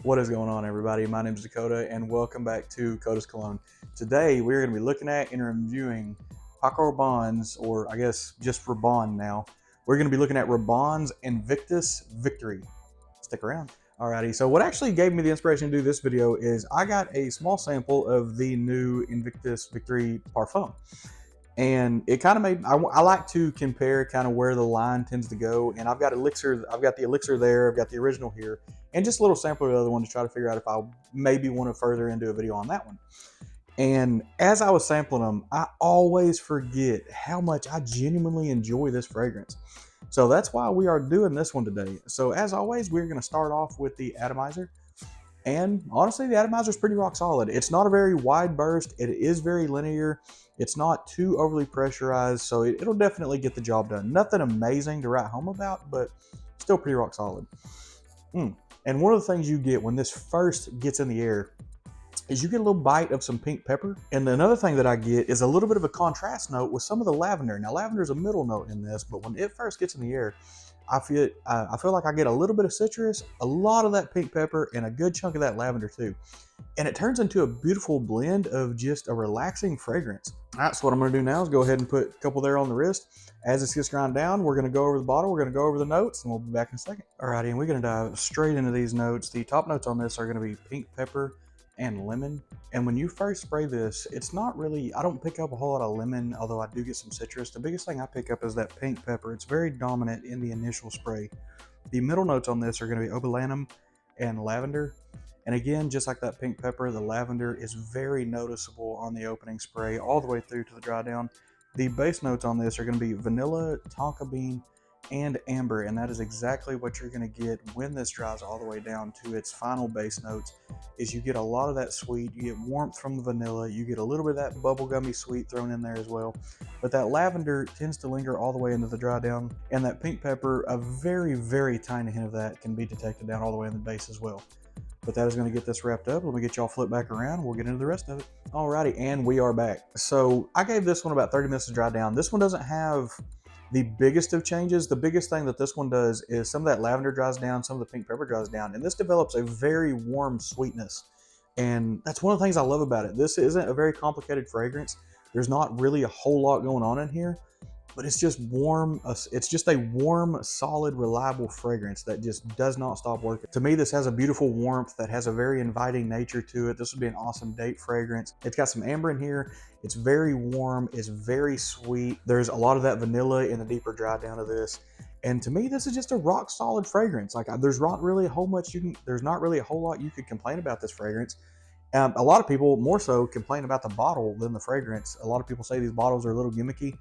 What is going on, everybody? My name is Dakota, and welcome back to Cologne. Today, we're going to be looking at and reviewing Paco Rabanne's, or I guess just Rabanne now. We're going to be looking at Rabanne's Invictus Victory. Stick around. Alrighty, so what actually gave me the inspiration to do this video is I got a small sample of the new Invictus Victory Parfum. And it kind of made, I like to compare kind of where the line tends to go. And I've got the elixir there, I've got the original here, and just a little sample of the other one to try to figure out if I maybe want to further into a video on that one. And as I was sampling them, I always forget how much I genuinely enjoy this fragrance. So that's why we are doing this one today. So as always, we're going to start off with the atomizer. And honestly, the atomizer is pretty rock solid. It's not a very wide burst. It is very linear. It's not too overly pressurized, so it'll definitely get the job done. Nothing amazing to write home about, but still pretty rock solid. And one of the things you get when this first gets in the air is you get a little bite of some pink pepper. And another thing that I get is a little bit of a contrast note with some of the lavender. Now, lavender is a middle note in this, but when it first gets in the air, I feel like I get a little bit of citrus, a lot of that pink pepper, and a good chunk of that lavender too. And it turns into a beautiful blend of just a relaxing fragrance. All right, so what I'm going to do now is go ahead and put a couple there on the wrist. As this gets ground down, we're going to go over the bottle, we're going to go over the notes, and we'll be back in a second. Alrighty, and we're going to dive straight into these notes. The top notes on this are going to be pink pepper and lemon. And when you first spray this, it's not really, I don't pick up a whole lot of lemon, although I do get some citrus. The biggest thing I pick up is that pink pepper. It's very dominant in the initial spray. The middle notes on this are going to be obolanum and lavender. And again, just like that pink pepper, the lavender is very noticeable on the opening spray all the way through to the dry down. The base notes on this are going to be vanilla, tonka bean, and amber, and that is exactly what you're going to get when this dries all the way down to its final base notes. Is you get a lot of that sweet, you get warmth from the vanilla, you get a little bit of that bubblegummy sweet thrown in there as well, but that lavender tends to linger all the way into the dry down, and that pink pepper, a very, very tiny hint of that can be detected down all the way in the base as well. But that is going to get this wrapped up. Let me get y'all flipped back around. We'll get into the rest of it. Alrighty, and we are back. So I gave this one about 30 minutes to dry down. This one doesn't have the biggest of changes. The biggest thing that this one does is some of that lavender dries down, some of the pink pepper dries down, and this develops a very warm sweetness. And that's one of the things I love about it. This isn't a very complicated fragrance. There's not really a whole lot going on in here, but it's just warm. It's just a warm, solid, reliable fragrance that just does not stop working. To me, this has a beautiful warmth that has a very inviting nature to it. This would be an awesome date fragrance. It's got some amber in here. It's very warm. It's very sweet. There's a lot of that vanilla in the deeper dry down of this. And to me, this is just a rock solid fragrance. Like there's not really a whole lot you could complain about this fragrance. A lot of people more so complain about the bottle than the fragrance. A lot of people say these bottles are a little gimmicky.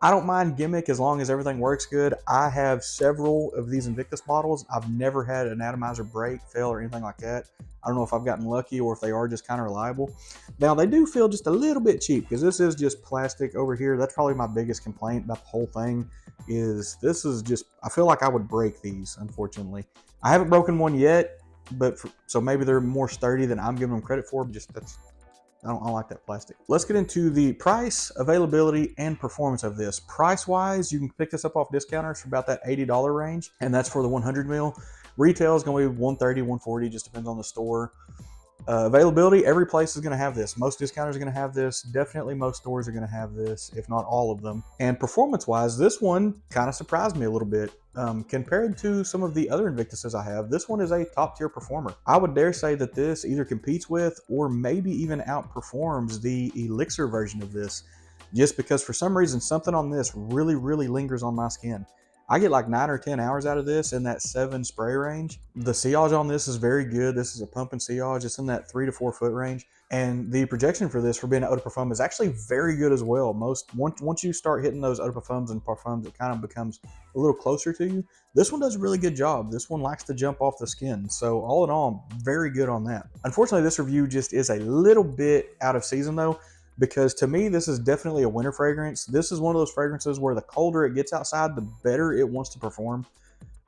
I don't mind gimmick as long as everything works good. I have several of these Invictus bottles. I've never had an atomizer break, fail, or anything like that. I don't know if I've gotten lucky or if they are just kind of reliable. Now, they do feel just a little bit cheap because this is just plastic over here. That's probably my biggest complaint about the whole thing is this is just, I feel like I would break these, unfortunately. I haven't broken one yet, so maybe they're more sturdy than I'm giving them credit for, but just I don't like that plastic. Let's get into the price, availability, and performance of this. Price-wise, you can pick this up off discounters for about that $80 range, and that's for the 100 mil. Retail is going to be $130, $140, just depends on the store. Availability, every place is going to have this. Most discounters are going to have this. Definitely most stores are going to have this, if not all of them. And performance-wise, this one kind of surprised me a little bit. Compared to some of the other Invictuses I have, this one is a top-tier performer. I would dare say that this either competes with or maybe even outperforms the Elixir version of this, just because for some reason something on this really, really lingers on my skin. I get like 9 or 10 hours out of this in that 7 spray range. The sillage on this is very good. This is a pumping sillage. It's in that 3 to 4 foot range. And the projection for this for being an eau de parfum is actually very good as well. Once you start hitting those eau de parfums and parfums, it kind of becomes a little closer to you. This one does a really good job. This one likes to jump off the skin. So all in all, very good on that. Unfortunately, this review just is a little bit out of season though, because to me, this is definitely a winter fragrance. This is one of those fragrances where the colder it gets outside, the better it wants to perform.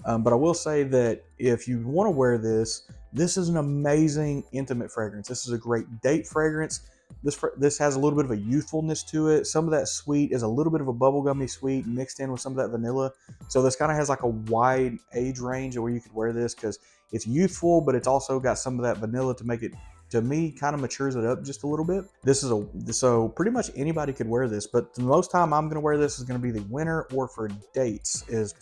But I will say that if you want to wear this, this is an amazing intimate fragrance. This is a great date fragrance. This has a little bit of a youthfulness to it. Some of that sweet is a little bit of a bubblegummy sweet mixed in with some of that vanilla. So this kind of has like a wide age range where you could wear this because It's youthful, but it's also got some of that vanilla to make it, to me, kind of matures it up just a little bit. This is so pretty much anybody could wear this, but the most time I'm going to wear this is going to be the winter or for dates is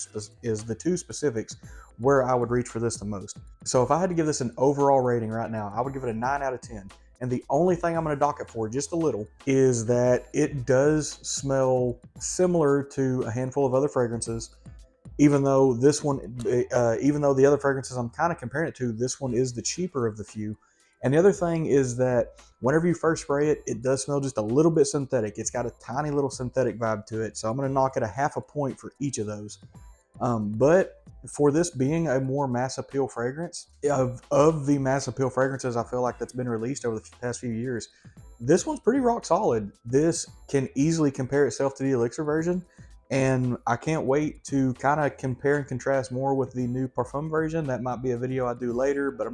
the two specifics where I would reach for this the most. So if I had to give this an overall rating right now, I would give it a 9 out of 10. And the only thing I'm going to dock it for just a little is that it does smell similar to a handful of other fragrances. Even though this one, even though the other fragrances I'm kind of comparing it to, this one is the cheaper of the few. And the other thing is that whenever you first spray it, it does smell just a little bit synthetic. It's got a tiny little synthetic vibe to it. So I'm going to knock it a half a point for each of those. But for this being a more mass appeal fragrance, of the mass appeal fragrances I feel like that's been released over the past few years, this one's pretty rock solid. This can easily compare itself to the Elixir version. And I can't wait to kind of compare and contrast more with the new Parfum version. That might be a video I do later, but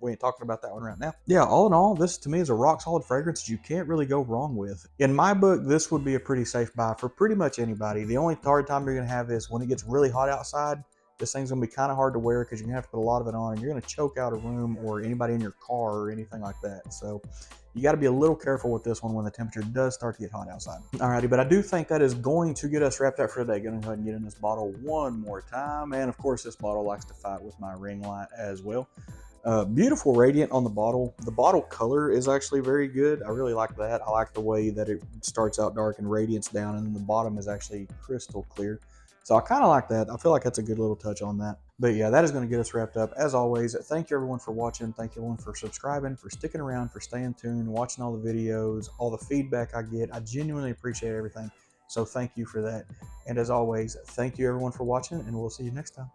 we ain't talking about that one right now. Yeah, all in all, this to me is a rock solid fragrance that you can't really go wrong with. In my book, this would be a pretty safe buy for pretty much anybody. The only hard time you're gonna have is when it gets really hot outside. This thing's gonna be kind of hard to wear because you're gonna have to put a lot of it on and you're gonna choke out a room or anybody in your car or anything like that. So you got to be a little careful with this one when the temperature does start to get hot outside. Alrighty, but I do think that is going to get us wrapped up for today. Going to go ahead and get in this bottle one more time. And of course, this bottle likes to fight with my ring light as well. Beautiful radiant on the bottle. The bottle color is actually very good. I really like that. I like the way that it starts out dark and radiates down, and then the bottom is actually crystal clear. So I kind of like that. I feel like that's a good little touch on that. But yeah, that is going to get us wrapped up. As always, thank you everyone for watching. Thank you everyone for subscribing, for sticking around, for staying tuned, watching all the videos, all the feedback I get. I genuinely appreciate everything. So thank you for that. And as always, thank you everyone for watching, and we'll see you next time.